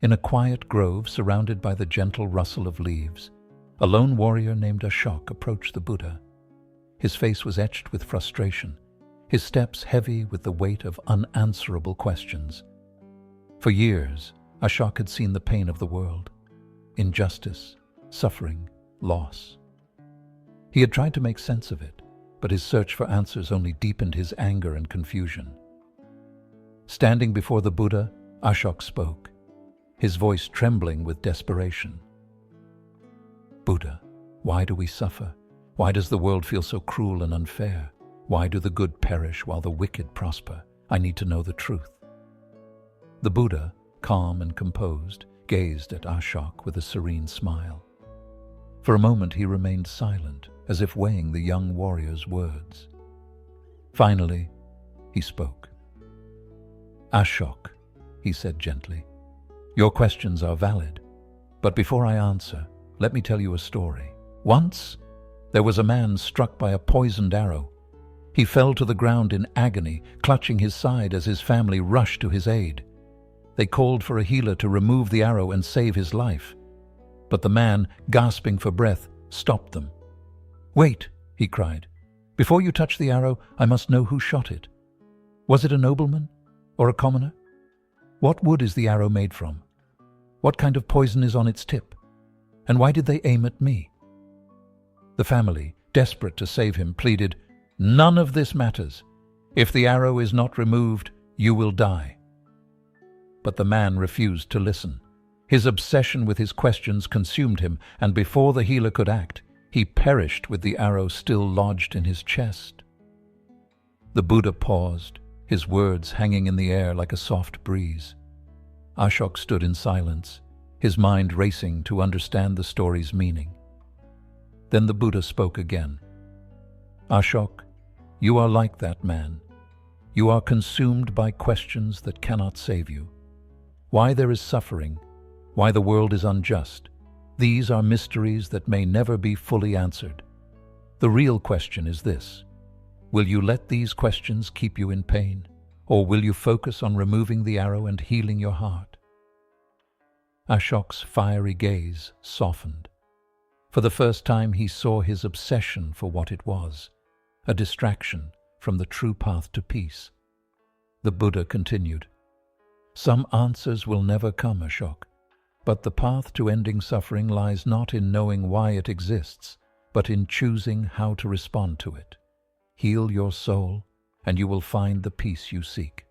In a quiet grove surrounded by the gentle rustle of leaves, a lone warrior named Ashok approached the Buddha. His face was etched with frustration, his steps heavy with the weight of unanswerable questions. For years, Ashok had seen the pain of the world: injustice, suffering, loss. He had tried to make sense of it, but his search for answers only deepened his anger and confusion. Standing before the Buddha, Ashok spoke, his voice trembling with desperation. "Buddha, why do we suffer? Why does the world feel so cruel and unfair? Why do the good perish while the wicked prosper? I need to know the truth." The Buddha, calm and composed, gazed at Ashok with a serene smile. For a moment he remained silent, as if weighing the young warrior's words. Finally, he spoke. "Ashok," he said gently, "your questions are valid, but before I answer, let me tell you a story. Once, there was a man struck by a poisoned arrow. He fell to the ground in agony, clutching his side as his family rushed to his aid. They called for a healer to remove the arrow and save his life. But the man, gasping for breath, stopped them. "Wait," he cried. "Before you touch the arrow, I must know who shot it. Was it a nobleman or a commoner? What wood is the arrow made from? What kind of poison is on its tip? And why did they aim at me?" The family, desperate to save him, pleaded, "None of this matters. If the arrow is not removed, you will die." But the man refused to listen. His obsession with his questions consumed him, and before the healer could act, he perished with the arrow still lodged in his chest. The Buddha paused, his words hanging in the air like a soft breeze. Ashok stood in silence, his mind racing to understand the story's meaning. Then the Buddha spoke again. "Ashok, you are like that man. You are consumed by questions that cannot save you. Why there is suffering, why the world is unjust, these are mysteries that may never be fully answered. The real question is this: will you let these questions keep you in pain, or will you focus on removing the arrow and healing your heart?" Ashok's fiery gaze softened. For the first time he saw his obsession for what it was, a distraction from the true path to peace. The Buddha continued, "Some answers will never come, Ashok, but the path to ending suffering lies not in knowing why it exists, but in choosing how to respond to it. Heal your soul, and you will find the peace you seek."